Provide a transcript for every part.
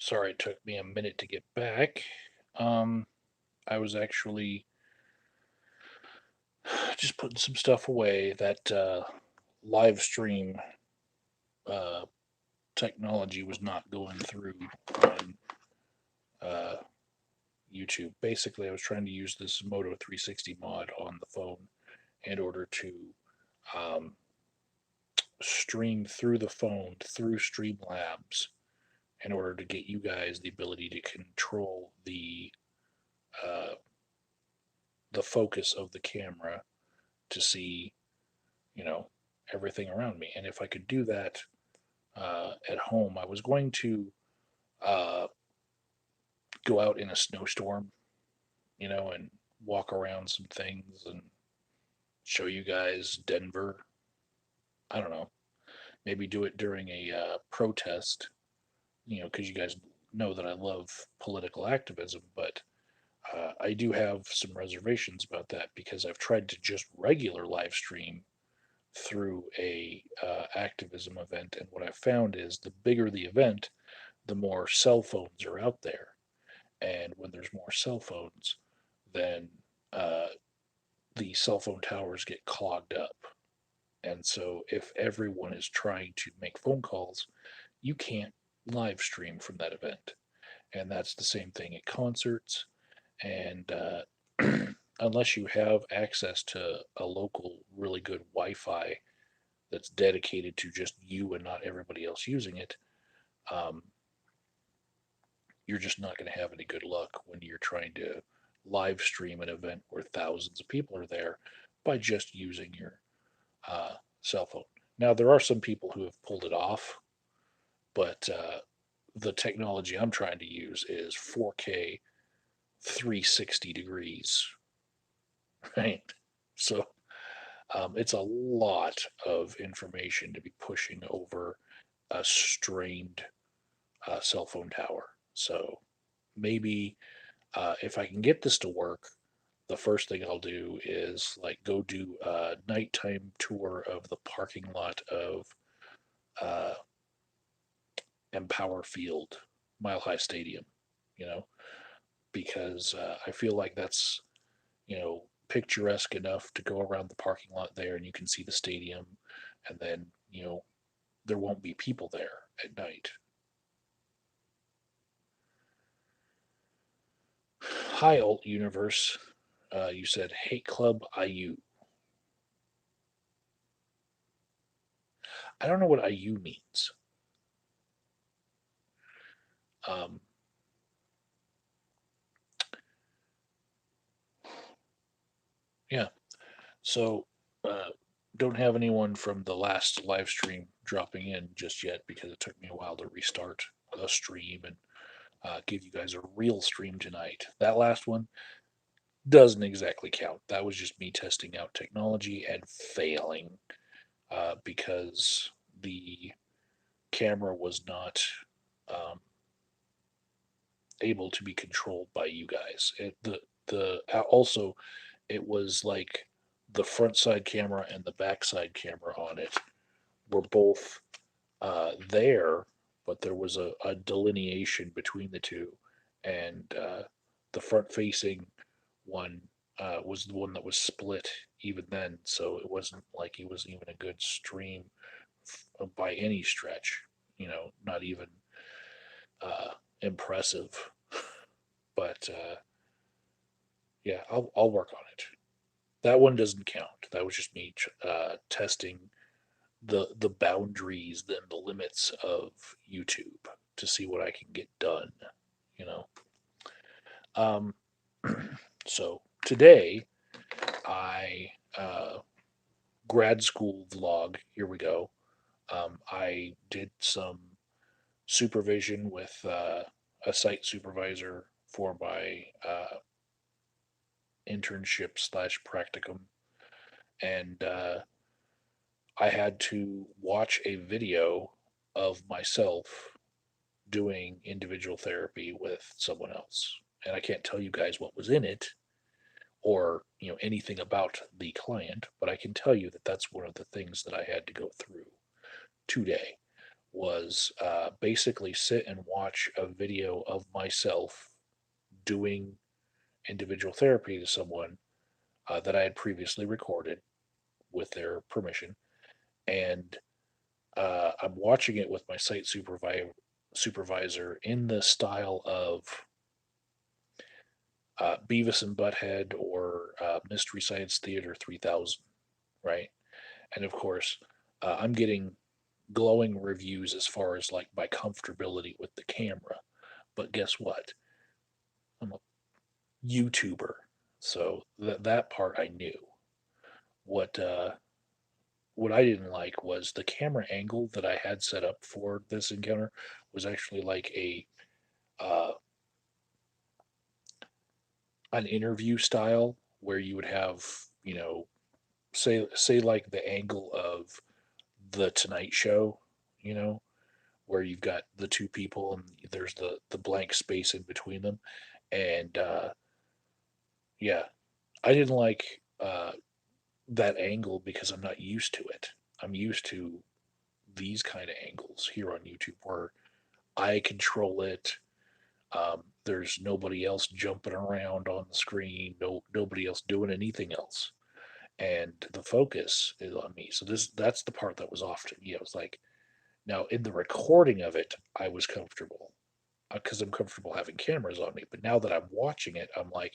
Sorry it took me a minute to get back. Um, I was actually just putting some stuff away. That live stream uh, technology was not going through on uh, YouTube. Basically, I was trying to use this Moto 360 mod on the phone in order to um, stream through the phone through Streamlabs in order to get you guys the ability to control uh, the focus of the camera to see, you know, everything around me. And if I could do that at home, I was going to uh, go out in a snowstorm, and walk around some things and show you guys Denver. I don't know. Maybe do it during a protest, because you guys know that I love political activism, but I do have some reservations about that because I've tried to just regular live stream through a activism event, and what I've found is the bigger the event, the more cell phones are out there, and when there's more cell phones, then uh, the cell phone towers get clogged up, and so if everyone is trying to make phone calls, you can't live stream from that event, and that's the same thing at concerts, and unless you have access to a local really good Wi-Fi that's dedicated to just you and not everybody else using it, um, you're just not going to have any good luck when you're trying to live stream an event where thousands of people are there by just using your uh, cell phone. Now, there are some people who have pulled it off, but the technology I'm trying to use is 4K 360 degrees, right? So it's a lot of information to be pushing over a strained cell phone tower. So maybe if I can get this to work, the first thing I'll do is like go do a nighttime tour of the parking lot of uh, Empower Field, Mile High Stadium, you know, because I feel like that's, picturesque enough to go around the parking lot there and you can see the stadium, and then, there won't be people there at night. Hi, Alt Universe. You said Hate Club IU. I don't know what IU means. Um, yeah, so don't have anyone from the last live stream dropping in just yet because it took me a while to restart a stream and give you guys a real stream tonight. That last one doesn't exactly count. That was just me testing out technology and failing because the camera was not um, able to be controlled by you guys. The also it was like the front side camera and the back side camera on it were both there, but there was a delineation between the two, and the front facing one was the one that was split even then, so it wasn't like it was even a good stream by any stretch. Not even impressive. But yeah, I'll work on it. That one doesn't count. That was just me testing the boundaries, then the limits of YouTube to see what I can get done. You know. Um, so today I grad school vlog. Here we go. I did some supervision with a site supervisor for my internship slash practicum, and I had to watch a video of myself doing individual therapy with someone else. And I can't tell you guys what was in it or, anything about the client, but I can tell you that that's one of the things that I had to go through today. was basically sit and watch a video of myself doing individual therapy to someone that I had previously recorded with their permission. And I'm watching it with my site supervisor in the style of Beavis and Butthead or Mystery Science Theater 3000, right? And of course, I'm getting glowing reviews as far as like my comfortability with the camera. But guess what? I'm a YouTuber, so that part I knew. What what I didn't like was the camera angle that I had set up for this encounter was actually like a uh, an interview style where you would have, you know, say like the angle of the Tonight Show, you know, where you've got the two people and there's the blank space in between them, and yeah, I didn't like that angle because I'm not used to it. I'm used to these kind of angles here on YouTube where I control it. There's nobody else jumping around on the screen. Nobody else doing anything else, and the focus is on me. So that's the part that was off to me. I was like, now in the recording of it, I was comfortable because I'm comfortable having cameras on me. But now that I'm watching it, I'm like,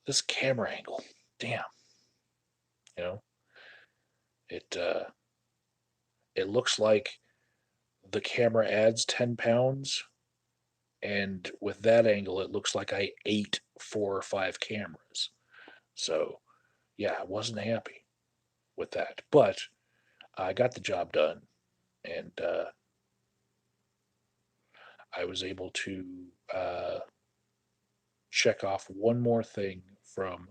this camera angle, damn, you know, it it looks like the camera adds 10 pounds, and with that angle, it looks like I ate 4 or 5 cameras. So yeah, I wasn't happy with that, but I got the job done, and I was able to uh, check off one more thing from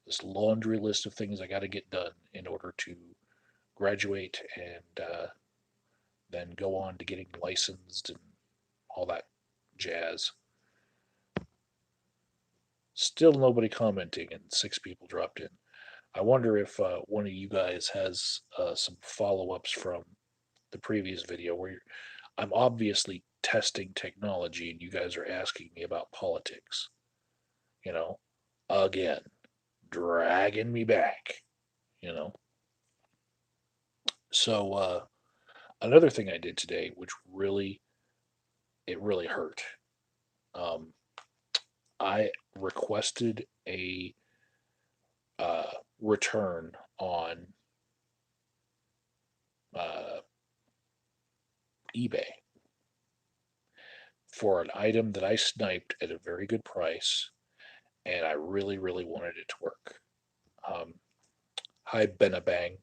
this laundry list of things I got to get done in order to graduate and then go on to getting licensed and all that jazz. Still nobody commenting, and 6 people dropped in. I wonder if one of you guys has some follow ups from the previous video where I'm obviously testing technology and you guys are asking me about politics. You know, again, dragging me back, you know. So, another thing I did today, which really hurt, um, I requested a return on uh, eBay for an item that I sniped at a very good price, and I really wanted it to work. Um, Hi, Benabang.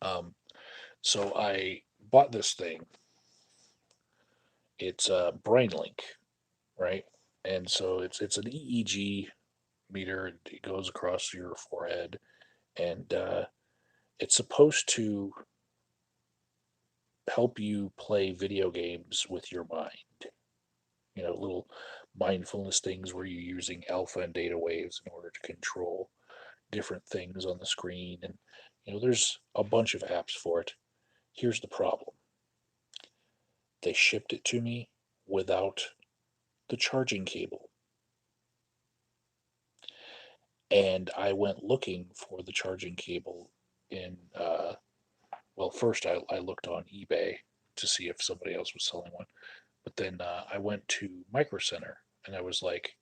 Um, so I bought this thing. It's a BrainLink, right? And so it's an EEG meter. It goes across your forehead, and it's supposed to help you play video games with your mind. You know, little mindfulness things where you're using alpha and data waves in order to control different things on the screen. And, you know, there's a bunch of apps for it. Here's the problem: they shipped it to me without the charging cable. And I went looking for the charging cable in, well, first I looked on eBay to see if somebody else was selling one. But then I went to Micro Center and I was like,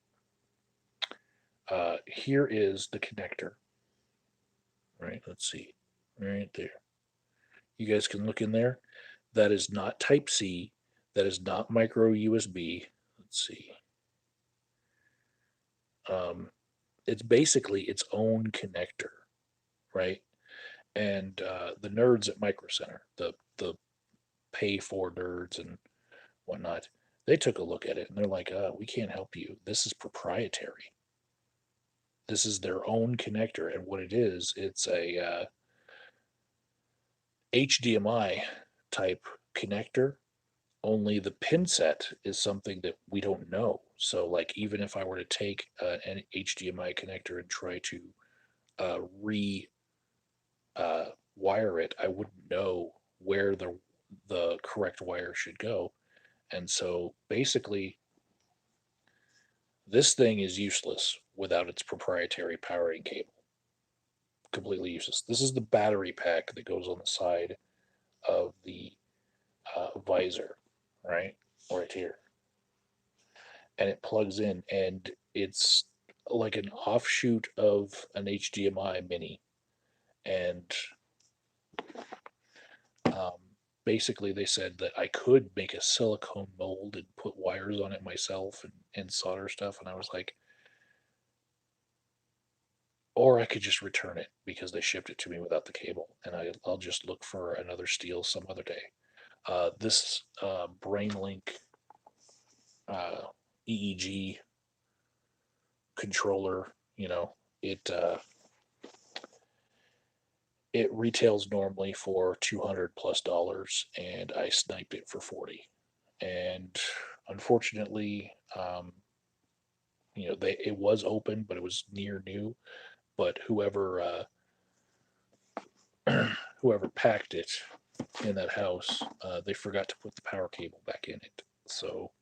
here is the connector, right? Let's see, right there. You guys can look in there. That is not Type C. That is not micro USB. Let's see. Um, it's basically its own connector, right? And the nerds at Micro Center, the pay for nerds and whatnot, they took a look at it and they're like, we can't help you. This is proprietary. This is their own connector, and what it is, it's a HDMI type connector. Only the pin set is something that we don't know. So, like, even if I were to take an HDMI connector and try to re wire it, I wouldn't know where the correct wire should go. And so basically, this thing is useless without its proprietary powering cable. Completely useless. This is the battery pack that goes on the side of the visor, right? Right here. And it plugs in, and it's like an offshoot of an HDMI mini. And um, basically, they said that I could make a silicone mold and put wires on it myself and solder stuff. And I was like, or I could just return it because they shipped it to me without the cable, and I'll just look for another steel some other day. This BrainLink uh, EEG controller, it it retails normally for $200 plus, and I sniped it for 40. And unfortunately, it was open, but it was near new. But whoever packed it in that house, they forgot to put the power cable back in it. So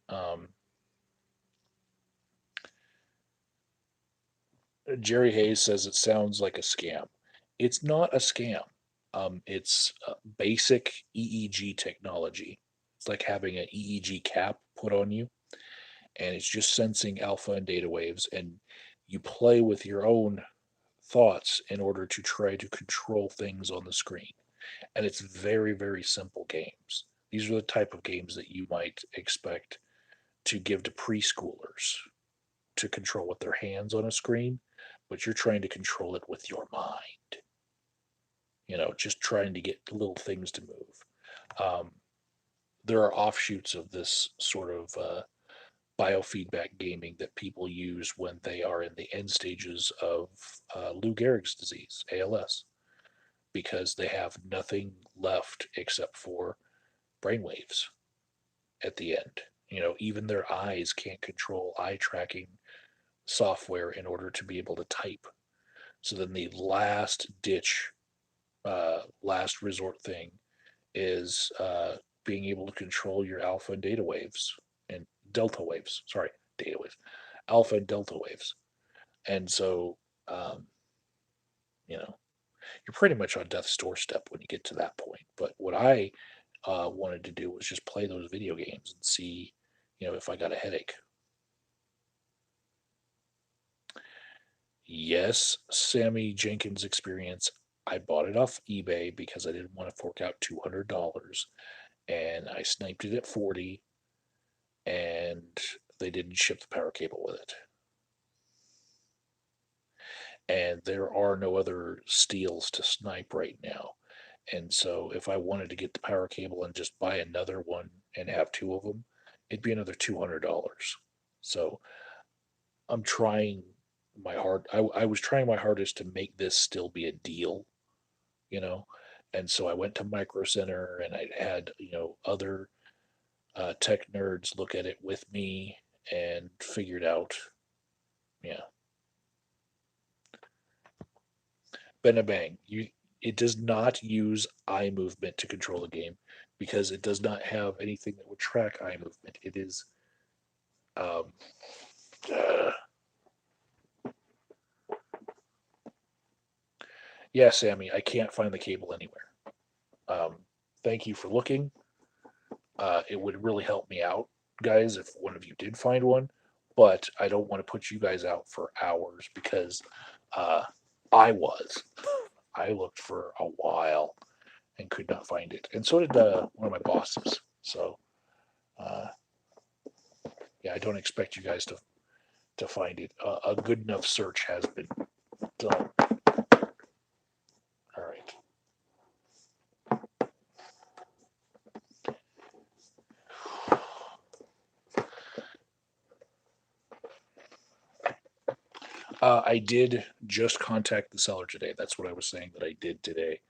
um, Jerry Hayes says it sounds like a scam. It's not a scam. It's basic EEG technology. It's like having an EEG cap put on you, and it's just sensing alpha and data waves, and you play with your own thoughts in order to try to control things on the screen. And it's very, very simple games. These are the type of games that you might expect to give to preschoolers to control with their hands on a screen, but you're trying to control it with your mind, just trying to get little things to move. Um, there are offshoots of this sort of biofeedback gaming that people use when they are in the end stages of Lou Gehrig's disease, ALS, because they have nothing left except for brainwaves at the end. Even their eyes can't control eye tracking software in order to be able to type. So then the last ditch, last resort thing is being able to control your alpha and data waves and delta waves. Sorry, data waves, alpha and delta waves. And so, um, you know, you're pretty much on death's doorstep when you get to that point. But what I wanted to do was just play those video games and see, if I got a headache. Yes, Sammy Jenkins experience. I bought it off eBay because I didn't want to fork out $200, and I sniped it at 40, and they didn't ship the power cable with it. And there are no other steels to snipe right now. And so if I wanted to get the power cable and just buy another one and have two of them, it'd be another $200. So I'm trying my hard. I was trying my hardest to make this still be a deal, you know. And so I went to Micro Center, and I had other tech nerds look at it with me and figured out, yeah, Bang. It does not use eye movement to control the game because it does not have anything that would track eye movement. It is, um, uh, yeah, Sammy, I can't find the cable anywhere. Um, Thank you for looking. It would really help me out, guys, if one of you did find one. But I don't want to put you guys out for hours because uh, I was. I looked for a while and could not find it, and so did one of my bosses. So, uh, yeah, I don't expect you guys to find it. A good enough search has been done. All right. I did just contact the seller today. That's what I was saying that I did today.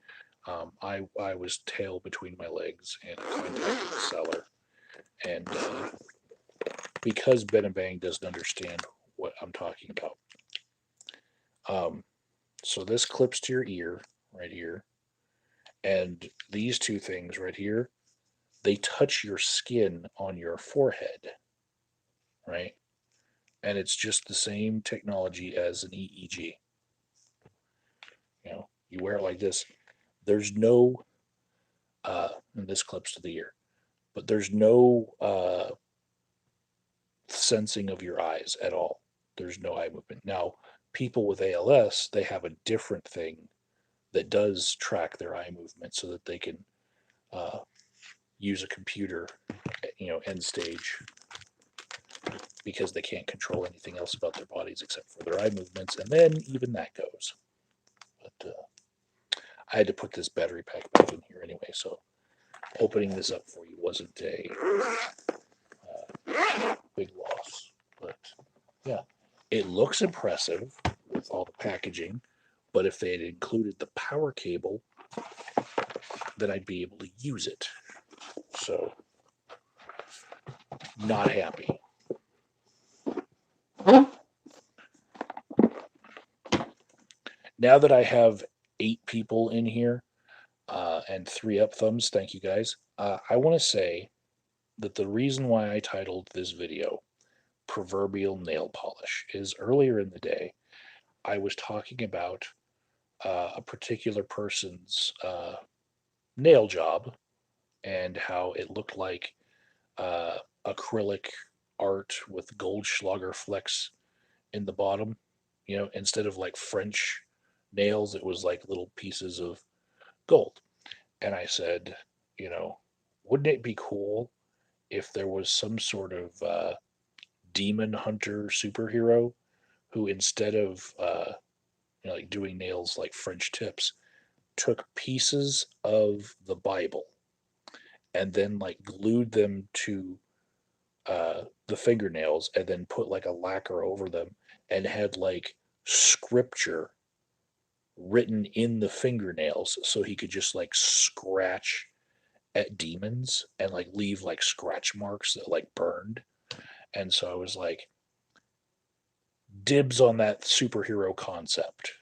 I was tail between my legs and contacted the seller, and because Ben and Bang doesn't understand what I'm talking about, um, So this clips to your ear right here, and these two things right here, they touch your skin on your forehead, right? And it's just the same technology as an EEG. You wear it like this. There's no, and this clips to the ear, but there's no sensing of your eyes at all. There's no eye movement. Now, people with ALS, they have a different thing that does track their eye movement so that they can uh, use a computer, end stage, because they can't control anything else about their bodies except for their eye movements, and then even that goes. But I had to put this battery pack back in here anyway, so opening this up for you wasn't a big loss. But yeah, it looks impressive with all the packaging, but if they had included the power cable, then I'd be able to use it. So, not happy. Now that I have 8 people in here and 3 up thumbs, thank you guys. I want to say that the reason why I titled this video Proverbial Nail Polish is earlier in the day, I was talking about a particular person's nail job and how it looked like acrylic art with Goldschlager flecks in the bottom. Instead of like French nails, it was like little pieces of gold. And I said, you know, wouldn't it be cool if there was some sort of demon hunter superhero who, instead of like doing nails like French tips, took pieces of the Bible and then like glued them to the fingernails and then put like a lacquer over them and had like scripture written in the fingernails so he could just like scratch at demons and like leave like scratch marks that like burned. And so I was like, dibs on that superhero concept.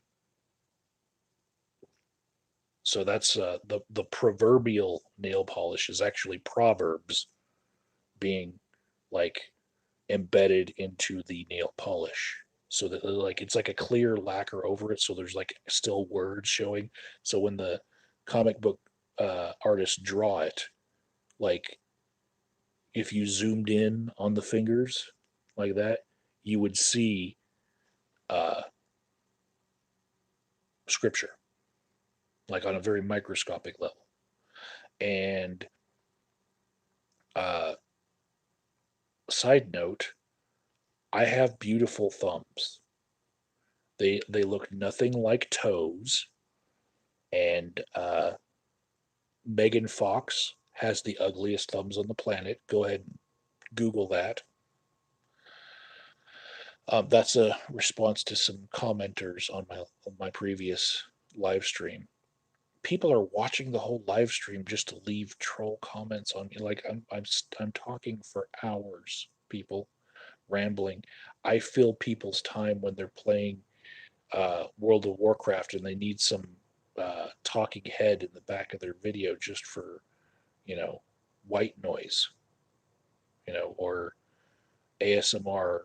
So that's the proverbial nail polish is actually Proverbs being like embedded into the nail polish. So that like it's like a clear lacquer over it, so there's like still words showing. So when the comic book artists draw it, like if you zoomed in on the fingers like that, you would see uh, scripture, like on a very microscopic level. And uh, side note, I have beautiful thumbs. They look nothing like toes, and Megan Fox has the ugliest thumbs on the planet. Go ahead and Google that. That's a response to some commenters on my previous live stream. People are watching the whole live stream just to leave troll comments on me. Like I'm talking for hours, people rambling. I fill people's time when they're playing World of Warcraft and they need some talking head in the back of their video just for you know white noise, or ASMR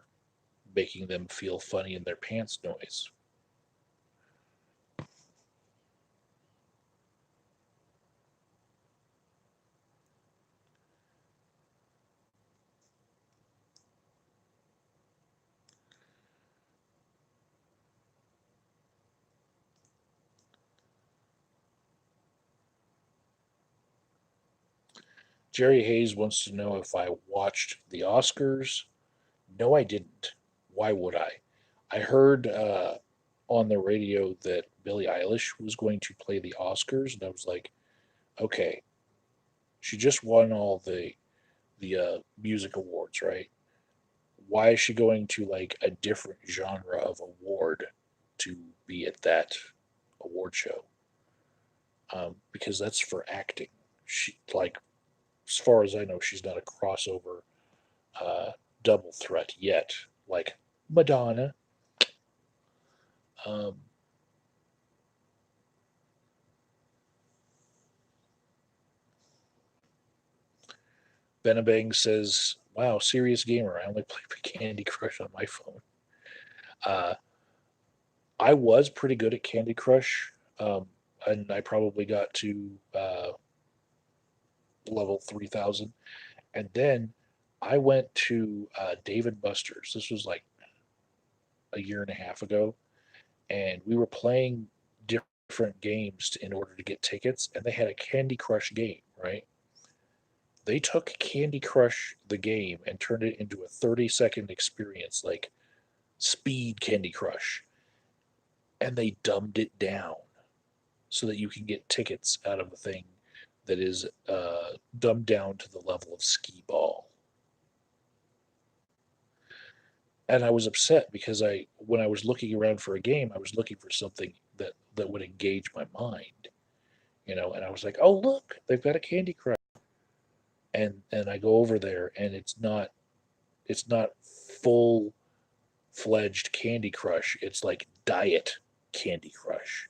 making them feel funny in their pants noise. Jerry Hayes wants to know if I watched the Oscars. No, I didn't. Why would I? I heard on the radio that Billie Eilish was going to play the Oscars, and I was like, okay, she just won all the music awards, right? Why is she going to like a different genre of award to be at that award show? Because that's for acting. She like, as far as I know, she's not a crossover uh, double threat yet, like Madonna. Um, Benabang says, "Wow, serious gamer. I only play Candy Crush on my phone." Uh, I was pretty good at Candy Crush, and I probably got to level 3,000. And then I went to Dave and Buster's. This was like a year and a half ago, and we were playing different games in order to get tickets, and they had a Candy Crush game, right? They took Candy Crush the game and turned it into a 30-second experience, like speed Candy Crush, and they dumbed it down so that you can get tickets out of a thing that is dumbed down to the level of skee ball. And I was upset because when I was looking around for a game, I was looking for something that would engage my mind, and I was like, oh look, they've got a Candy Crush. And I go over there, and it's not full fledged Candy Crush. It's like diet Candy Crush.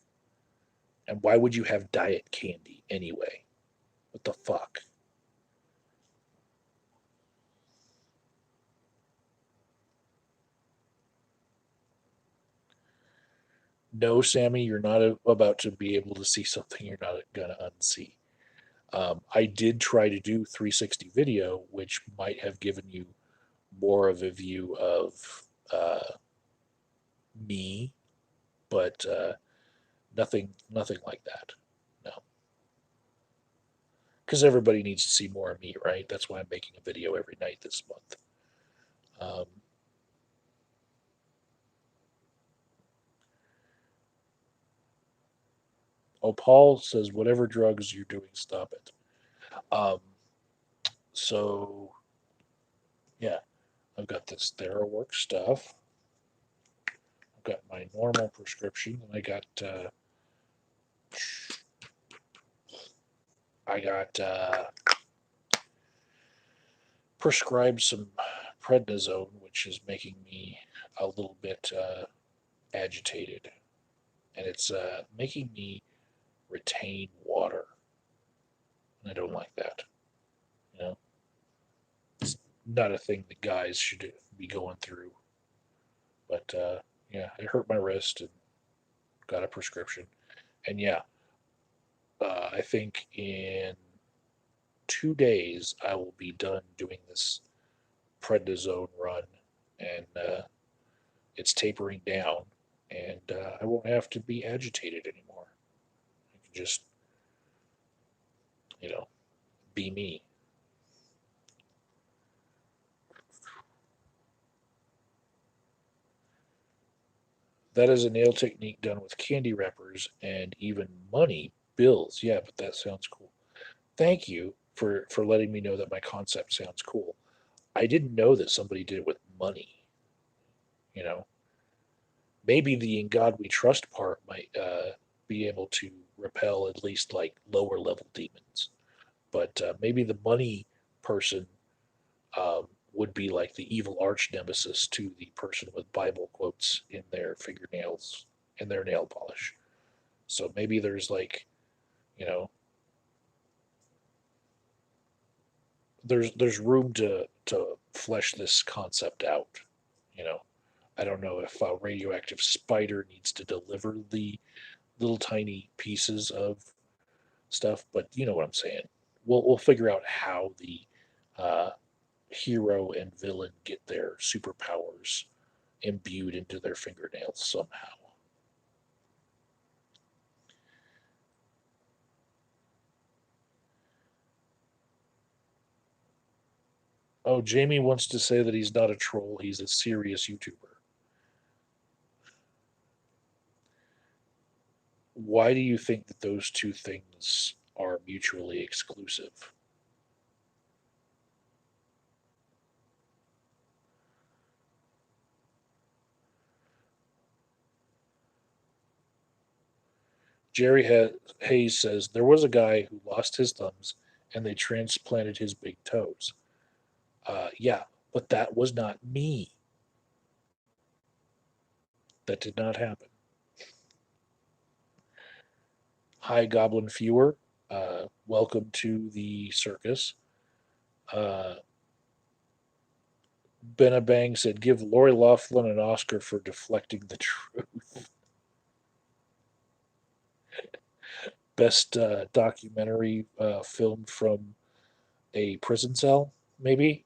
And why would you have diet candy anyway? What the fuck? No, Sammy, you're not about to be able to see something you're not going to unsee. I did try to do 360 video, which might have given you more of a view of me, but nothing like that. No, because everybody needs to see more of me, right? That's why I'm making a video every night this month. Um, oh, Paul says, whatever drugs you're doing, stop it. Um, so yeah, I've got this TheraWorks stuff. I've got my normal prescription, and I got prescribed some prednisone, which is making me a little bit agitated, and it's making me retain water, and I don't like that. You know, it's not a thing that guys should be going through. But yeah, it hurt my wrist and got a prescription. And yeah, I think in 2 days I will be done doing this prednisone run, and it's tapering down, and I won't have to be agitated anymore. I can just, you know, be me. That is a nail technique done with candy wrappers and even money bills. Yeah, but that sounds cool. Thank you for letting me know that my concept sounds cool. I didn't know that somebody did it with money. You know, maybe the "In God We Trust" part might be able to repel at least like lower level demons, but maybe the money person would be like the evil arch nemesis to the person with Bible quotes in their fingernails, in their nail polish. So maybe there's like, you know, there's room to flesh this concept out. You know, I don't know if a radioactive spider needs to deliver the little tiny pieces of stuff, but you know what I'm saying. We'll figure out how the uh, hero and villain get their superpowers imbued into their fingernails somehow. Oh, Jamie wants to say that he's not a troll; he's a serious YouTuber. Why do you think that those two things are mutually exclusive? Jerry Hayes says there was a guy who lost his thumbs and they transplanted his big toes. Yeah, but that was not me. That did not happen. Hi, Goblin Fewer. Welcome to the circus. Uh, Benabang said, "Give Lori Loughlin an Oscar for deflecting the truth." Best documentary film from a prison cell, maybe.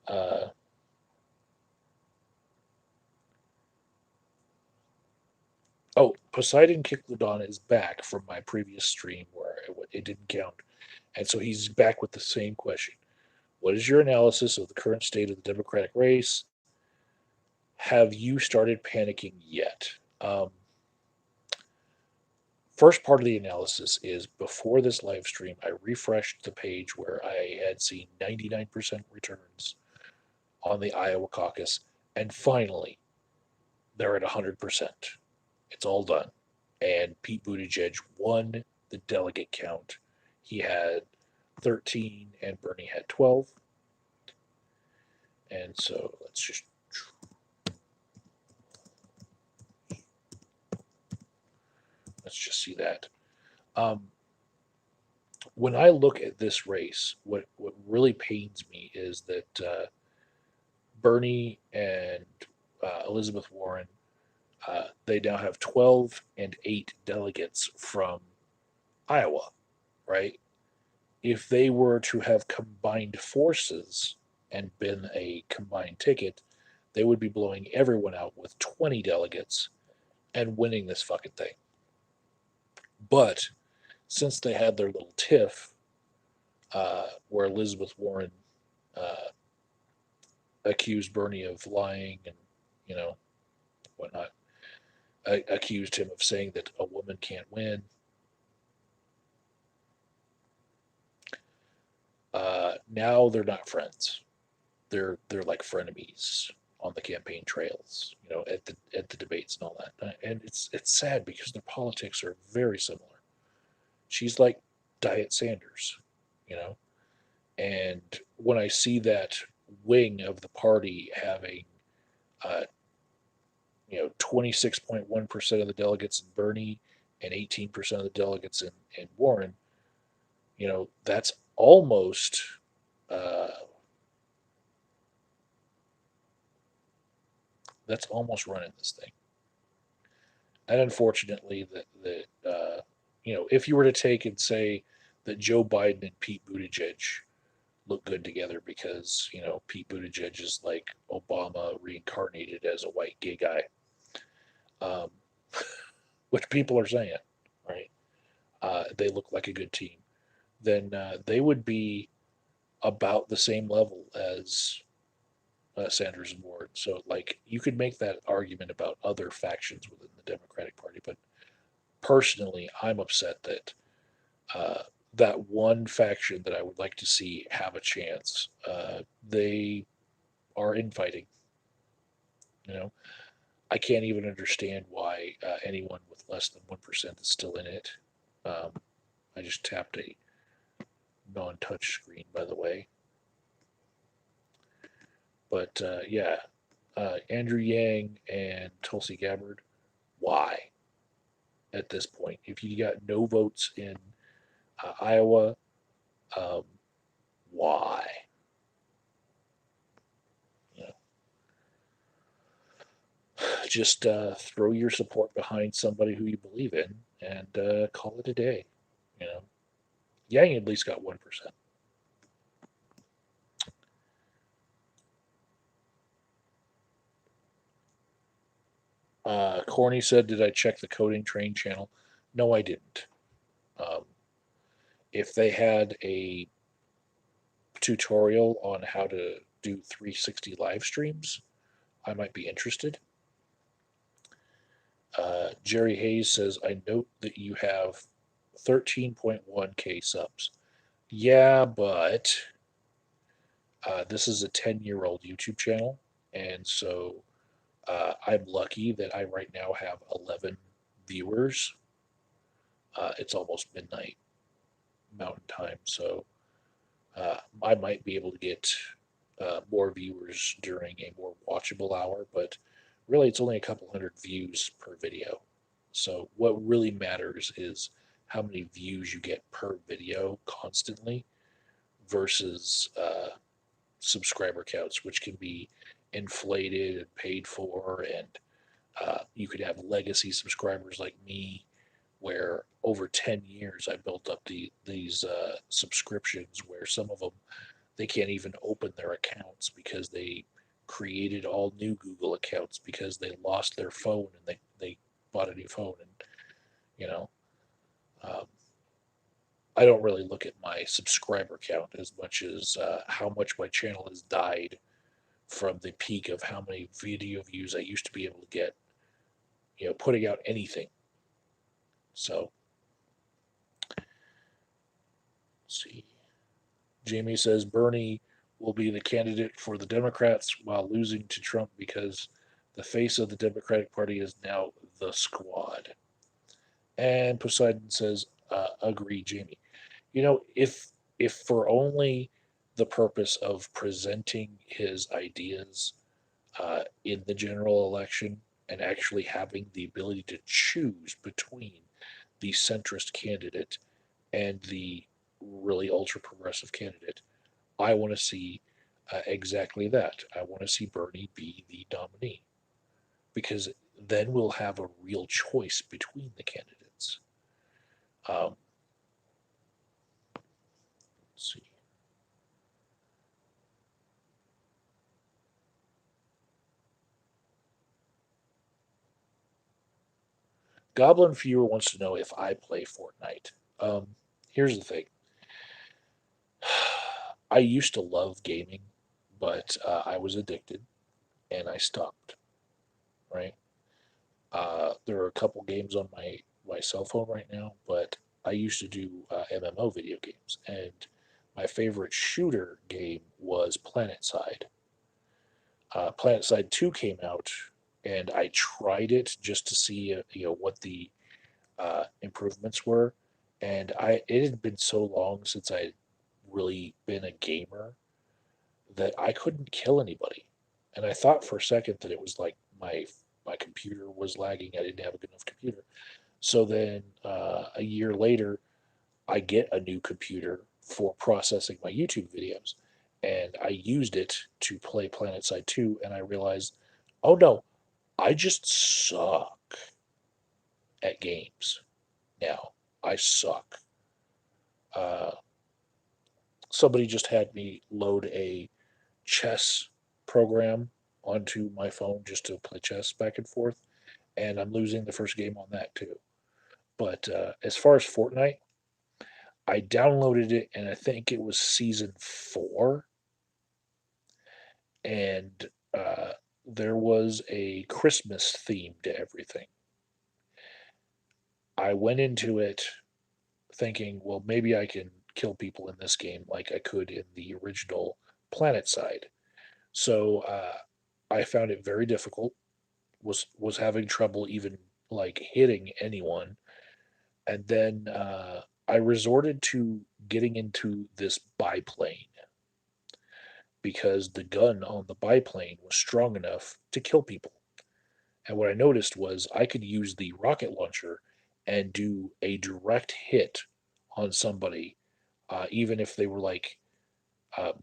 Uh, oh, Poseidon Kickledon is back from my previous stream where it didn't count, and so he's back with the same question. What is your analysis of the current state of the Democratic race? Have you started panicking yet? First part of the analysis is before this live stream, I refreshed the page where I had seen 99% returns on the Iowa caucus, and finally, they're at 100%. It's all done. And Pete Buttigieg won the delegate count. He had 13 and Bernie had 12. And so let's just see that. Um, when I look at this race, what really pains me is that Bernie and Elizabeth Warren, they now have 12 and 8 delegates from Iowa, right? If they were to have combined forces and been a combined ticket, they would be blowing everyone out with 20 delegates and winning this fucking thing. But since they had their little tiff, where Elizabeth Warren uh, accused Bernie of lying and, you know, whatnot, accused him of saying that a woman can't win. Now they're not friends. They're like frenemies on the campaign trails, at the debates and all that. And it's sad because their politics are very similar. She's like Diet Sanders, you know. And when I see that wing of the party having, uh, 26.1% of the delegates in Bernie and 18% of the delegates in Warren, that's almost uh, running this thing. And unfortunately, if you were to take and say that Joe Biden and Pete Buttigieg look good together because Pete Buttigieg is like Obama reincarnated as a white gay guy, um, which people are saying, right? They look like a good team. Then they would be about the same level as Sanders and Warren. So, like, you could make that argument about other factions within the Democratic Party, but personally, I'm upset that uh, that one faction that I would like to see have a chance, they are infighting. You know, I can't even understand why anyone with less than 1% is still in it. Um, I just tapped a non-touch screen, by the way. But yeah, Andrew Yang and Tulsi Gabbard, why at this point? If you got no votes in Iowa, um, why? You know, just throw your support behind somebody who you believe in and call it a day. You know, Yang at least got 1%. Corny said, "Did I check the coding train channel?" No, I didn't. Um, if they had a tutorial on how to do 360 live streams, I might be interested. Jerry Hayes says, "I note that you have 13.1K subs." Yeah, but this is a 10-year-old YouTube channel, and so I'm lucky that I right now have 11 viewers. It's almost midnight Mountain Time, so I might be able to get more viewers during a more watchable hour, but really it's only a couple hundred views per video. So what really matters is how many views you get per video constantly versus subscriber counts, which can be inflated and paid for. And you could have legacy subscribers like me, where over 10 years I built up these subscriptions where some of them they can't even open their accounts because they created all new Google accounts because they lost their phone and they bought a new phone. And, you know, um, I don't really look at my subscriber count as much as how much my channel has died from the peak of how many video views I used to be able to get, putting out anything. So, let's see. Jamie says Bernie will be the candidate for the Democrats while losing to Trump because the face of the Democratic Party is now the squad. And Poseidon says, agree, Jamie. If for only the purpose of presenting his ideas in the general election and actually having the ability to choose between the centrist candidate and the really ultra progressive candidate, I want to see exactly that. I want to see Bernie be the nominee because then we'll have a real choice between the candidates. Um, let's see. Goblin Viewer wants to know if I play Fortnite. Here's the thing. I used to love gaming, but I was addicted and I stopped. Right. There are a couple games on my cell phone right now, but I used to do MMO video games, and my favorite shooter game was PlanetSide. PlanetSide 2 came out, and I tried it just to see what the improvements were, and it had been so long since I really been a gamer that I couldn't kill anybody, and I thought for a second that it was like my computer was lagging. I didn't have a good enough computer. So then a year later, I get a new computer for processing my YouTube videos. And I used it to play PlanetSide 2, and I realized, oh no, I just suck at games now. I suck. Uh, Somebody just had me load a chess program onto my phone just to play chess back and forth, and I'm losing the first game on that too. But as far as Fortnite, I downloaded it and I think it was season 4, and uh, there was a Christmas theme to everything. I went into it thinking, well, maybe I can kill people in this game like I could in the original Planet Side. So I found it very difficult. Was having trouble even like hitting anyone, and then I resorted to getting into this biplane because the gun on the biplane was strong enough to kill people. And what I noticed was I could use the rocket launcher and do a direct hit on somebody, even if they were like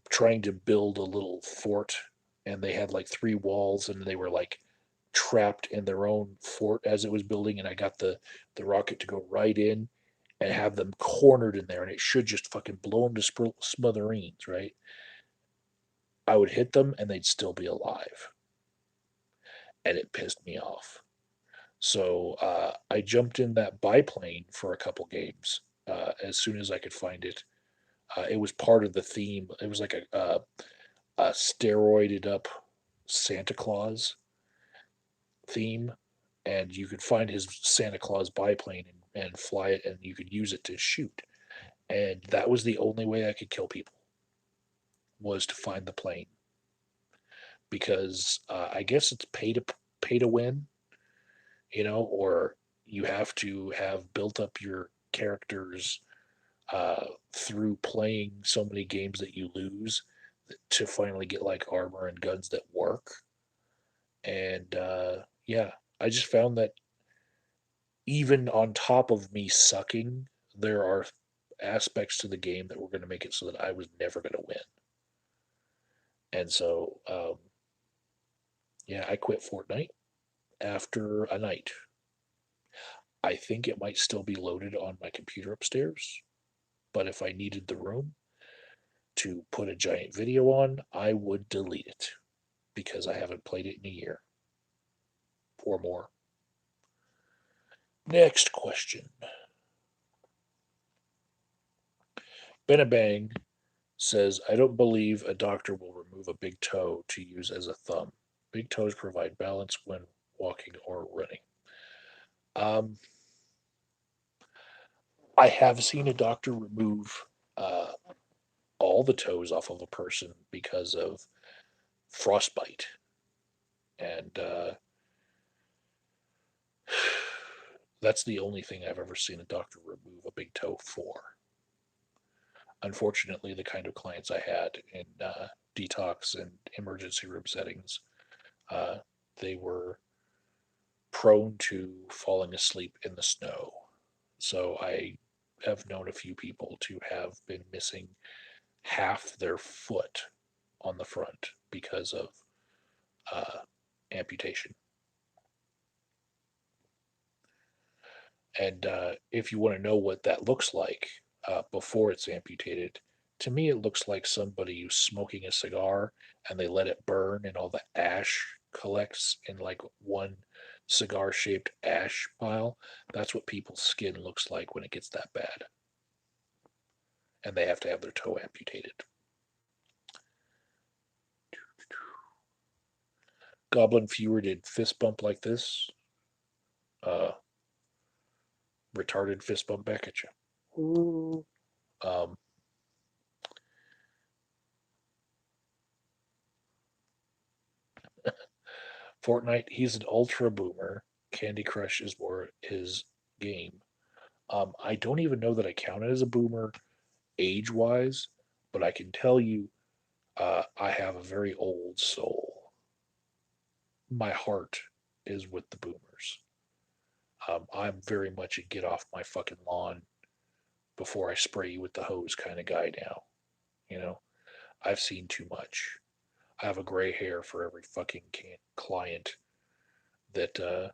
trying to build a little fort and they had like 3 walls and they were like trapped in their own fort as it was building. And I got the rocket to go right in and have them cornered in there, and it should just fucking blow them to smithereens, right? I would hit them and they'd still be alive, and it pissed me off. So I jumped in that biplane for a couple games as soon as I could find it. It was part of the theme. It was like a steroided up Santa Claus theme, and you could find his Santa Claus biplane and fly it, and you could use it to shoot. And that was the only way I could kill people was to find the plane because I guess it's pay to win, or you have to have built up your characters through playing so many games that you lose to finally get like armor and guns that work. And yeah, I just found that even on top of me sucking, there are aspects to the game that were going to make it so that I was never going to win. And so, yeah, I quit Fortnite after a night. I think it might still be loaded on my computer upstairs, but if I needed the room to put a giant video on, I would delete it because I haven't played it in a year or more. Next question. Benabang says, I don't believe a doctor will remove a big toe to use as a thumb. Big toes provide balance when walking or running. Um, I have seen a doctor remove uh, all the toes off of a person because of frostbite. And that's the only thing I've ever seen a doctor remove a big toe for. Unfortunately, the kind of clients I had in detox and emergency room settings, uh, they were prone to falling asleep in the snow. So I have known a few people to have been missing half their foot on the front because of uh, amputation. And if you want to know what that looks like before it's amputated, to me it looks like somebody who's smoking a cigar and they let it burn and all the ash collects in like one cigar shaped ash pile. That's what people's skin looks like when it gets that bad. And they have to have their toe amputated. Goblin Fewer did fist bump like this. Uh, retarded fist bump back at you. Um, Fortnite, he's an ultra boomer. Candy Crush is more his game. I don't even know that I count it as a boomer age wise, but I can tell you I have a very old soul. My heart is with the boomers. I'm very much a get off my fucking lawn before I spray you with the hose kind of guy now. You know, I've seen too much. I have a gray hair for every fucking client that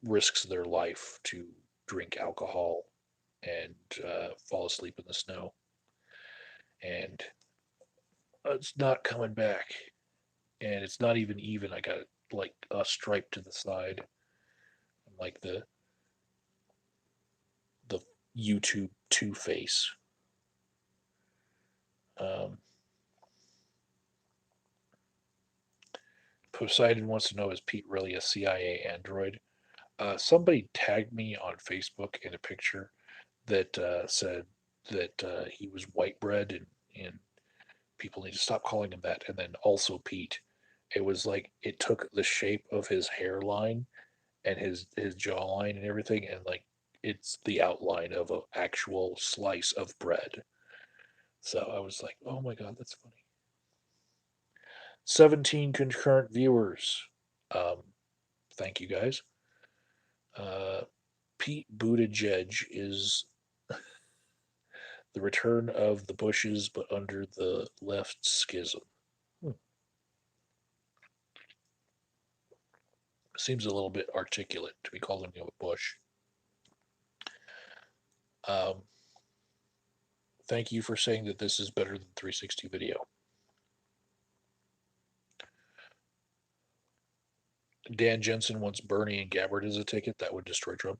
risks their life to drink alcohol and fall asleep in the snow. And it's not coming back. And it's not even even. I got like a stripe to the side, like the YouTube Two Face. Um, Poseidon wants to know, is Pete really a CIA android? Somebody tagged me on Facebook in a picture that said that he was white bread and people need to stop calling him that. And then also Pete. It was like it took the shape of his hairline and his jawline and everything, and like it's the outline of an actual slice of bread. So I was like, oh my god, that's funny. 17 concurrent viewers. Um, Thank you guys. Uh, Pete Buttigieg is the return of the Bushes, but under the left schism. Hmm. Seems a little bit articulate to be calling him a Bush. Um, Thank you for saying that this is better than 360 video. Dan Jensen wants Bernie and Gabbard as a ticket. That would destroy Trump.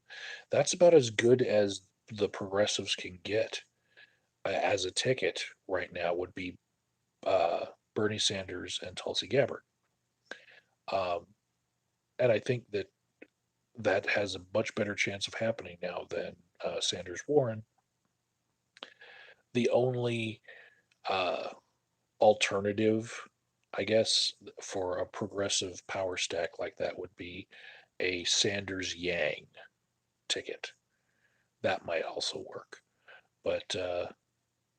That's about as good as the progressives can get as a ticket right now would be Bernie Sanders and Tulsi Gabbard. Um, and I think that that has a much better chance of happening now than Sanders Warren. The only uh, alternative, I guess, for a progressive power stack like that would be a Sanders Yang ticket. That might also work. But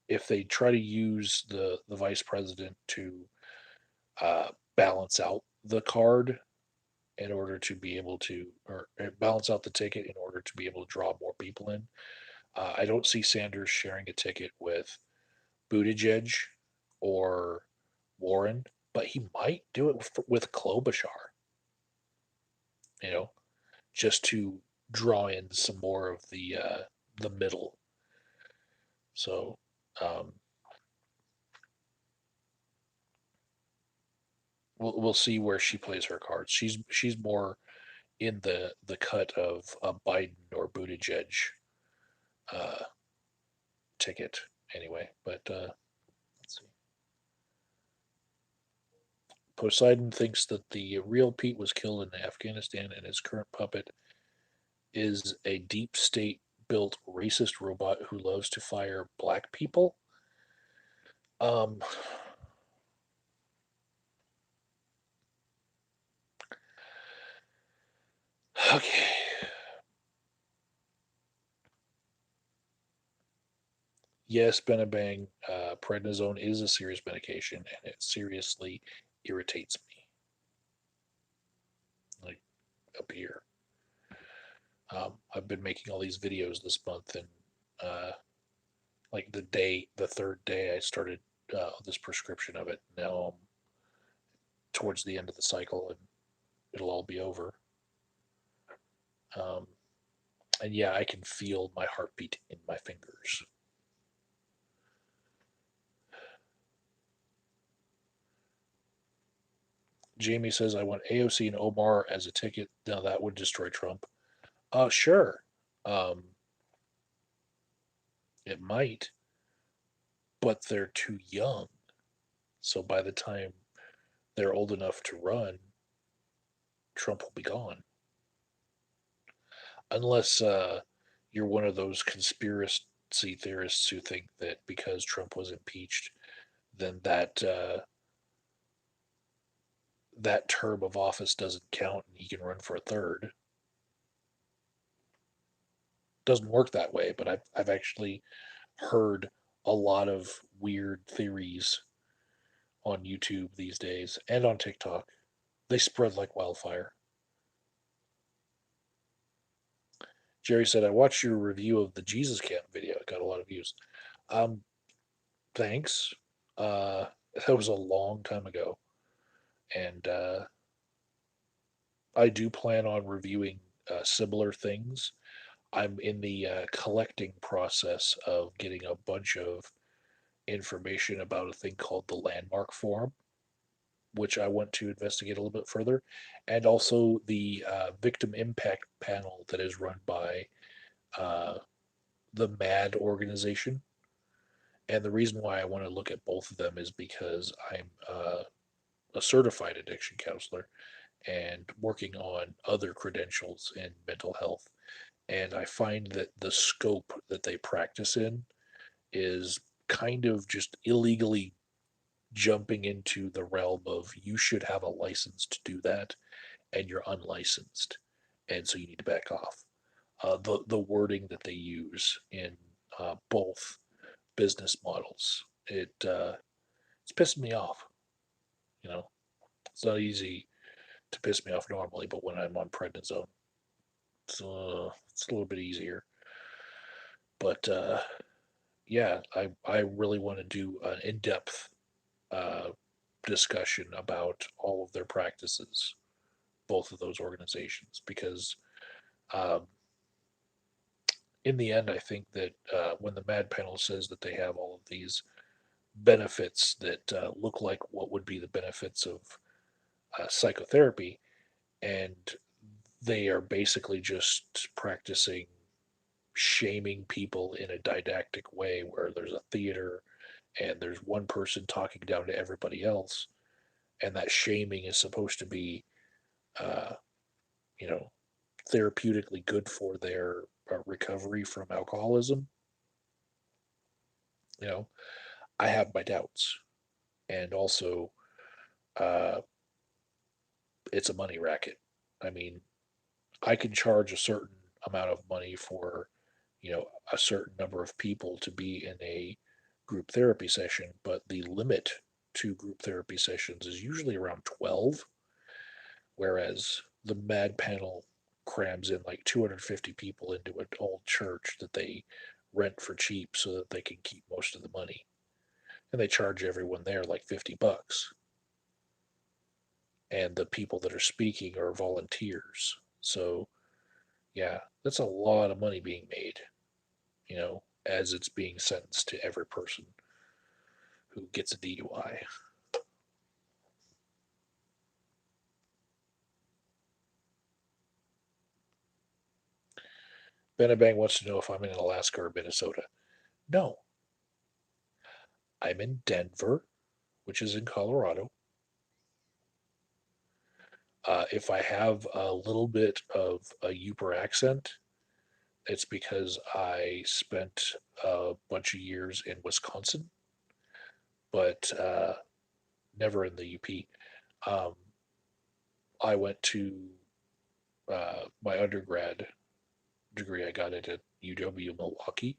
if they try to use the vice president to balance out the card in order to be able to, or balance out the ticket in order to be able to draw more people in, I don't see Sanders sharing a ticket with Buttigieg or Warren, but he might do it with Klobuchar, you know, just to draw in some more of the middle. So um, we'll see where she plays her cards. She's more in the cut of a Biden or Buttigieg uh, ticket anyway. But let's see. Poseidon thinks that the real Pete was killed in Afghanistan, and his current puppet is a deep state built racist robot who loves to fire black people. Um, okay. Yes, Benabang, prednisone is a serious medication, and it seriously irritates me. Like up here, I've been making all these videos this month, and uh, like the third day I started this prescription of it. Now I'm towards the end of the cycle, and it'll all be over. Um, and yeah, I can feel my heartbeat in my fingers. Jamie says, I want AOC and Omar as a ticket. Now that would destroy Trump. Sure. Um, it might, but they're too young. So by the time they're old enough to run, Trump will be gone. Unless you're one of those conspiracy theorists who think that because Trump was impeached, then that term of office doesn't count and he can run for a third. Doesn't work that way, but I've actually heard a lot of weird theories on YouTube these days and on TikTok. They spread like wildfire. Jerry said, I watched your review of the Jesus Camp video. It got a lot of views. Um, thanks. Uh, that was a long time ago. And I do plan on reviewing similar things. I'm in the collecting process of getting a bunch of information about a thing called the Landmark Forum, which I want to investigate a little bit further, and also the victim impact panel that is run by uh, the MAD organization. And the reason why I want to look at both of them is because I'm a certified addiction counselor and working on other credentials in mental health. And I find that the scope that they practice in is kind of just illegally jumping into the realm of you should have a license to do that and you're unlicensed. And so you need to back off. The wording that they use in both business models, it's pissing me off. You know, it's not easy to piss me off normally, but when I'm on prednisone, it's a little bit easier. But yeah, I really want to do an in depth uh, discussion about all of their practices, both of those organizations, because um, in the end, I think that when the MAD panel says that they have all of these benefits that look like what would be the benefits of psychotherapy, and they are basically just practicing shaming people in a didactic way where there's a theater and there's one person talking down to everybody else, and that shaming is supposed to be, uh, you know, therapeutically good for their recovery from alcoholism. You know, I have my doubts, and also uh, it's a money racket. I mean, I can charge a certain amount of money for, a certain number of people to be in a group therapy session, but the limit to group therapy sessions is usually around 12, whereas the MAD panel crams in like 250 people into an old church that they rent for cheap so that they can keep most of the money. And they charge everyone there like $50. And the people that are speaking are volunteers. So, yeah, that's a lot of money being made, as it's being sentenced to every person who gets a DUI. Benabang wants to know if I'm in Alaska or Minnesota. No, I'm in Denver, which is in Colorado. If I have a little bit of a Yooper accent, it's because I spent a bunch of years in Wisconsin, but never in the UP. Um, I went to my undergrad degree, I got it at UW Milwaukee.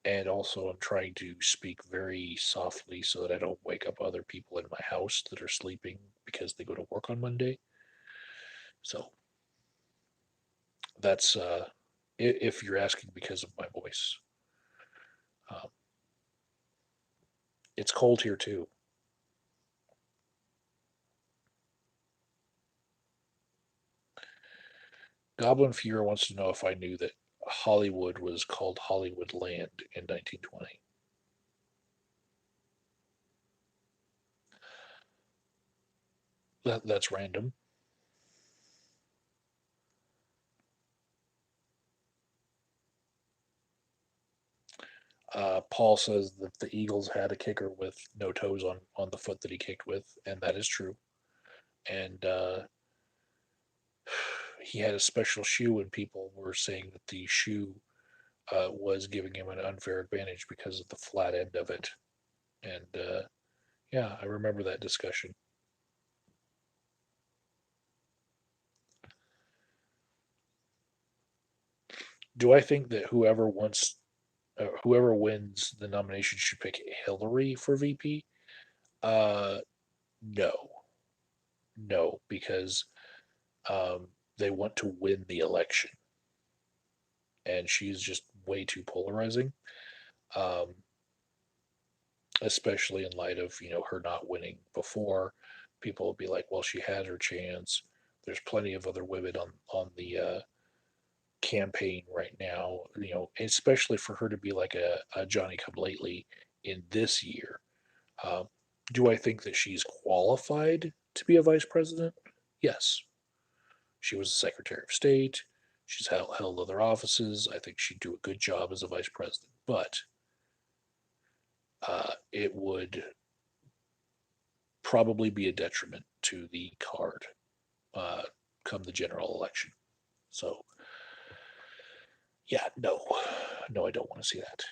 And also, I'm trying to speak very softly so that I don't wake up other people in my house that are sleeping because they go to work on Monday. So that's if you're asking because of my voice. Um, it's cold here too. Goblin Fuhrer wants to know if I knew that Hollywood was called Hollywood Land in 1920. That's random. Paul says that the Eagles had a kicker with no toes on the foot that he kicked with, and that is true. And he had a special shoe, and people were saying that the shoe was giving him an unfair advantage because of the flat end of it. And yeah, I remember that discussion. Do I think that whoever wins the nomination should pick Hillary for VP? Uh, no, no, because um, they want to win the election, and she's just way too polarizing. Um, Especially in light of her not winning before. People will be like, well, she had her chance. There's plenty of other women on the campaign right now, especially for her to be like a Johnny Come Lately in this year. Um, do I think that she's qualified to be a vice president? Yes. She was a Secretary of State. She's held other offices. I think she'd do a good job as a vice president. But it would probably be a detriment to the card uh, come the general election. So, yeah, no, no, I don't want to see that.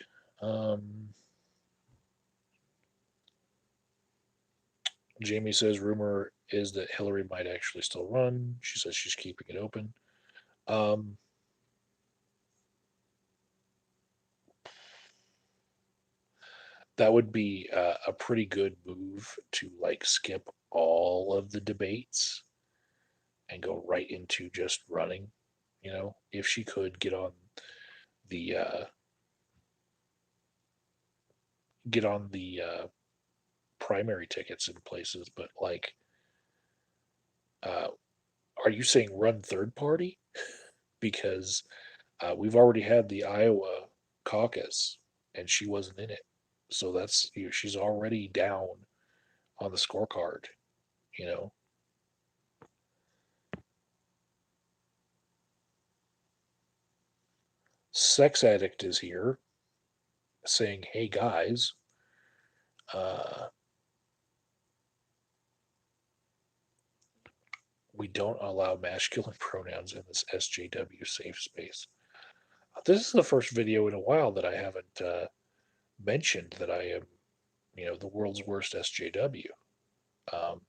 Jamie says rumor is that Hillary might actually still run. She says she's keeping it open. Um, that would be a pretty good move to like skip all of the debates and go right into just running. If she could the uh, get on the primary tickets in places, but like, uh, are you saying run third party? Because we've already had the Iowa caucus and she wasn't in it, so she's already down on the scorecard. You know, Sex Addict is here saying, "Hey guys, uh, we don't allow masculine pronouns in this SJW safe space." This is the first video in a while that I haven't mentioned that I am, the world's worst SJW. Um,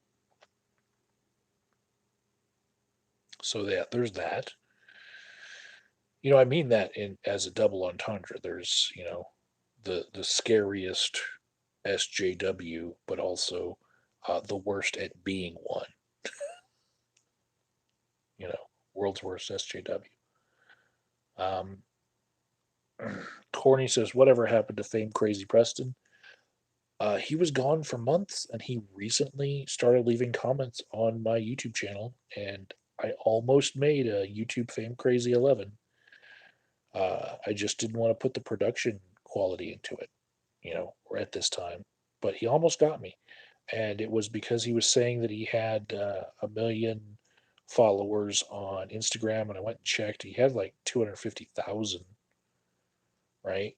so that there's that. I mean that in as a double entendre. There's, the scariest SJW, but also the worst at being one. You know, world's worst SJW. Um, Corny says, "Whatever happened to Fame Crazy Preston?" He was gone for months, and he recently started leaving comments on my YouTube channel, and I almost made a YouTube Fame Crazy 11. I just didn't want to put the production quality into it, or at this time. But he almost got me, and it was because he was saying that he had 1 million followers on Instagram, and I went and checked. He had like 250,000, right?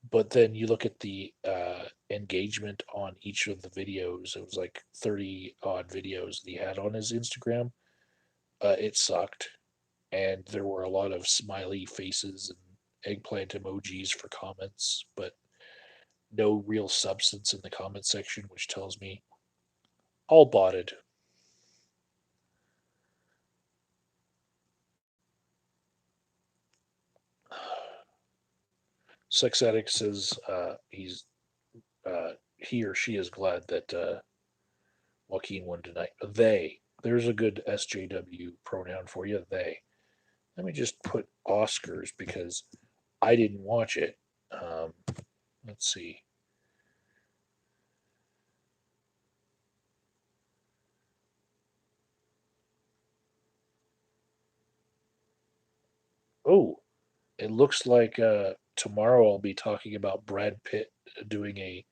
But then you look at the engagement on each of the videos. It was like 30 odd videos that he had on his Instagram. It sucked, and there were a lot of smiley faces and eggplant emojis for comments, but no real substance in the comment section, which tells me all botted. Sex Addict says he or she is glad that Joaquin won tonight. They. There's a good SJW pronoun for you. They. Let me just put Oscars because I didn't watch it. Um, let's see. Oh, it looks like tomorrow I'll be talking about Brad Pitt doing a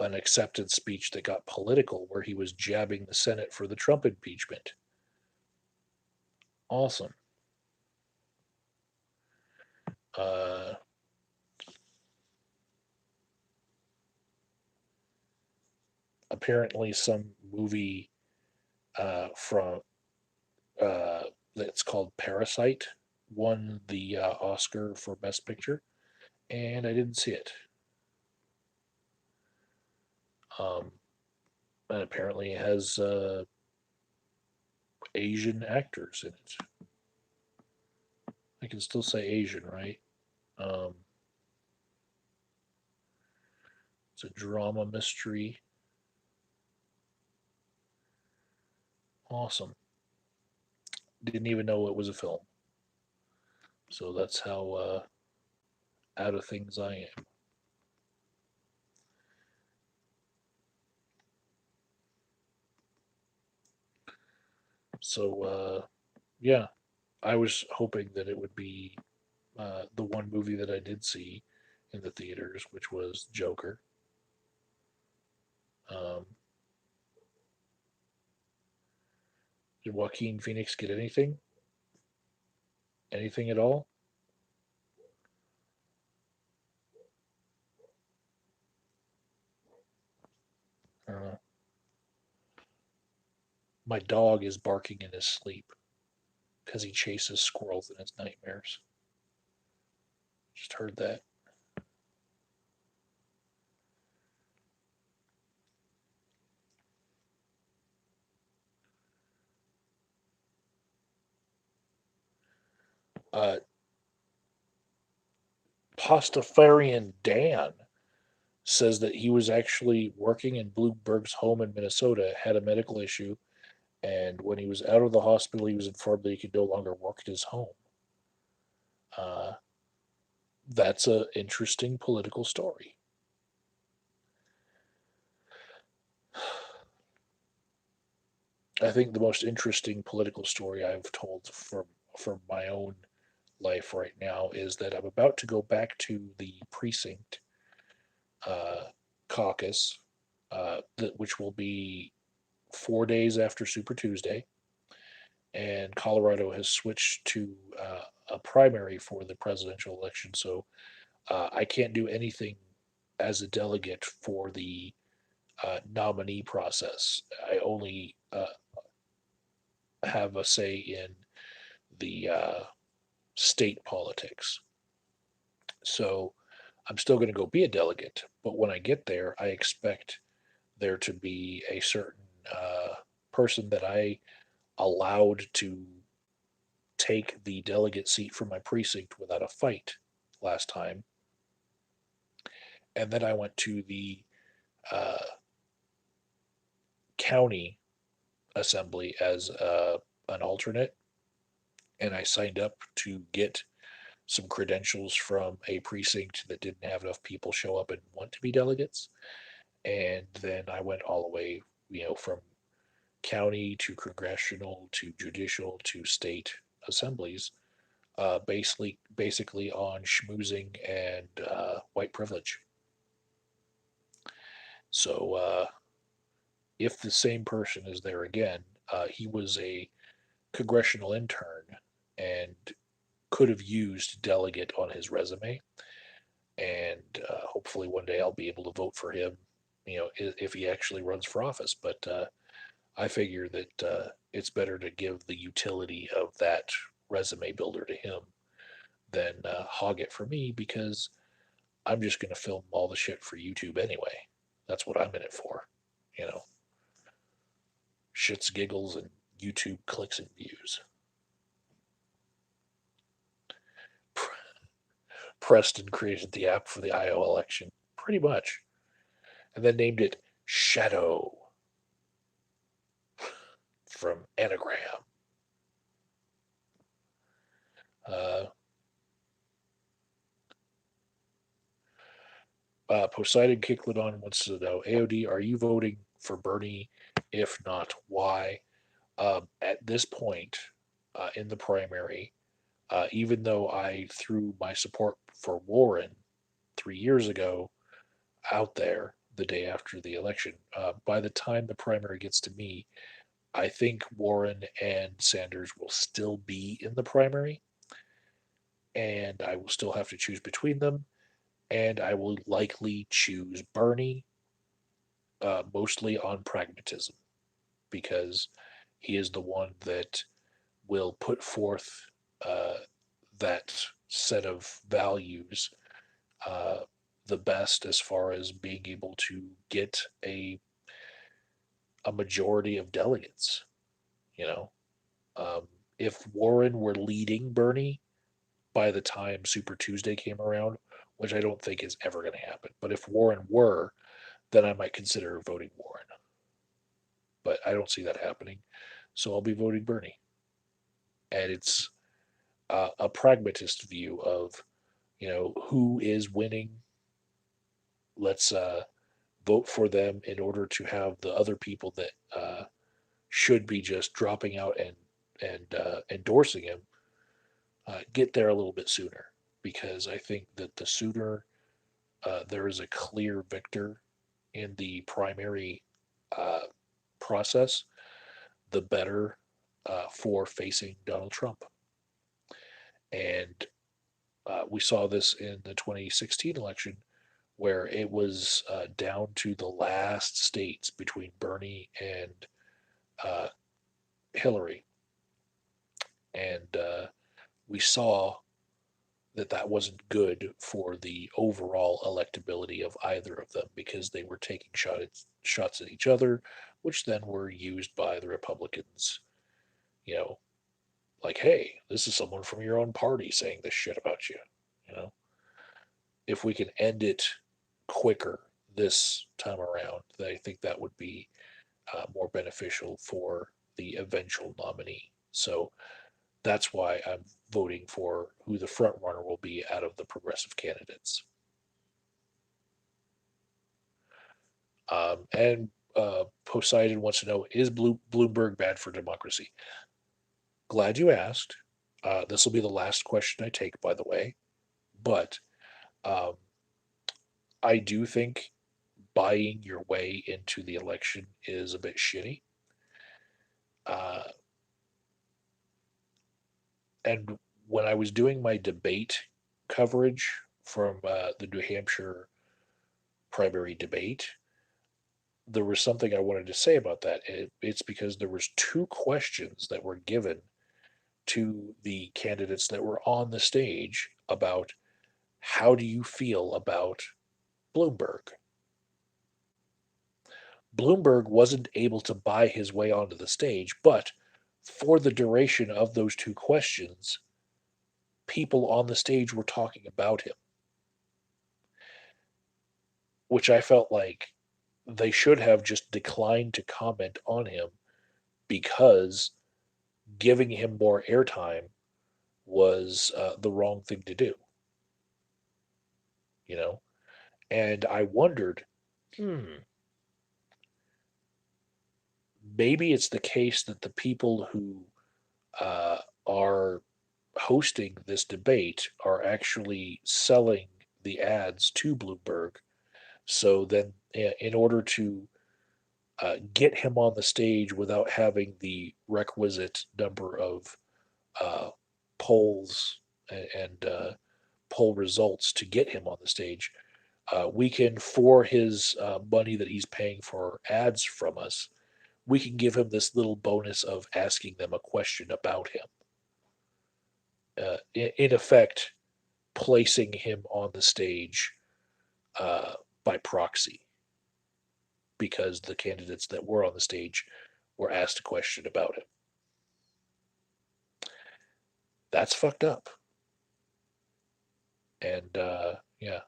an acceptance speech that got political, where he was jabbing the Senate for the Trump impeachment. Awesome. Uh, Apparently, some movie from uh, that's called Parasite won the Oscar for Best Picture, and I didn't see it. Um, and apparently, it has Asian actors in it. I can still say Asian, right? Um, it's a drama mystery. Awesome. Didn't even know it was a film. So that's how out of things I am. So yeah, I was hoping that it would be the one movie that I did see in the theaters, which was Joker. Um, did Joaquin Phoenix get anything? Anything at all? Uh, my dog is barking in his sleep because he chases squirrels in his nightmares. Just heard that. Uh, Pastafarian Dan says that he was actually working in Bloomberg's home in Minnesota, had a medical issue, and when he was out of the hospital, he was informed that he could no longer work at his home. Uh, that's an interesting political story. I think the most interesting political story I've told from my own life right now is that I'm about to go back to the precinct uh, caucus, which will be 4 days after Super Tuesday, and Colorado has switched to a primary for the presidential election. So I can't do anything as a delegate for the nominee process. I only have a say in the state politics. So I'm still going to go be a delegate, but when I get there, I expect there to be a certain person that I allowed to take the delegate seat for my precinct without a fight last time. And then I went to the uh, county assembly as an alternate, and I signed up to get some credentials from a precinct that didn't have enough people show up and want to be delegates. And then I went all the way, from county to congressional to judicial to state assemblies, basically on schmoozing and white privilege. So if the same person is there again, he was a congressional intern and could have used delegate on his resume. And hopefully one day I'll be able to vote for him, if he actually runs for office. But I figure that it's better to give the utility of that resume builder to him than hog it for me, because I'm just going to film all the shit for YouTube anyway. That's what I'm in it for, you know, shits, giggles, and YouTube clicks and views. Preston created the app for the Iowa election, pretty much, and then named it Shadow from Anagram. Uh, Poseidon Kicklidon wants to know, AOD, are you voting for Bernie? If not, why? At this point in the primary, even though I threw my support for Warren 3 years ago out there the day after the election, by the time the primary gets to me, I think Warren and Sanders will still be in the primary, and I will still have to choose between them, and I will likely choose Bernie, mostly on pragmatism, because he is the one that will put forth uh, that set of values uh, the best, as far as being able to get a majority of delegates. You know, um, if Warren were leading Bernie by the time Super Tuesday came around, which I don't think is ever going to happen, but if Warren were, then I might consider voting Warren. But I don't see that happening, so I'll be voting Bernie. And it's a pragmatist view of, who is winning. Let's vote for them in order to have the other people that should be just dropping out and endorsing him get there a little bit sooner. Because I think that the sooner there is a clear victor in the primary uh, process, the better for facing Donald Trump. And we saw this in the 2016 election, where it was down to the last states between Bernie and uh, Hillary. And we saw that that wasn't good for the overall electability of either of them, because they were taking shots at each other, which then were used by the Republicans, you know, like, hey, this is someone from your own party saying this shit about you. You know, if we can end it quicker this time around, I think that would be more beneficial for the eventual nominee. So that's why I'm voting for who the front runner will be out of the progressive candidates. And Poseidon wants to know, is Bloomberg bad for democracy? Glad you asked. This will be the last question I take, by the way. But um, I do think buying your way into the election is a bit shitty. Uh, and when I was doing my debate coverage from the New Hampshire primary debate, there was something I wanted to say about that. It's because there was two questions that were given to the candidates that were on the stage about, how do you feel about Bloomberg? Bloomberg wasn't able to buy his way onto the stage, but for the duration of those two questions, people on the stage were talking about him, which I felt like they should have just declined to comment on him, because giving him more airtime was the wrong thing to do, you know? And I wondered, hmm, maybe it's the case that the people who uh, are hosting this debate are actually selling the ads to Bloomberg. So then, in order to get him on the stage without having the requisite number of uh, polls and poll results to get him on the stage, we can, for his money that he's paying for ads from us, we can give him this little bonus of asking them a question about him. In effect, placing him on the stage uh, by proxy because the candidates that were on the stage were asked a question about him. That's fucked up. And yeah.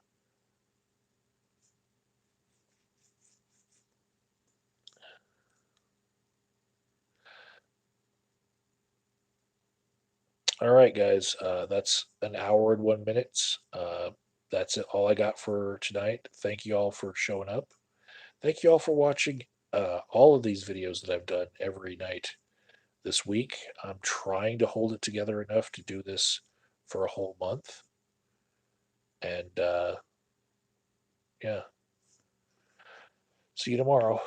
All right, guys. That's an hour and 1 minute. That's it, all I got for tonight. Thank you all for showing up. Thank you all for watching all of these videos that I've done every night this week. I'm trying to hold it together enough to do this for a whole month. And yeah, see you tomorrow.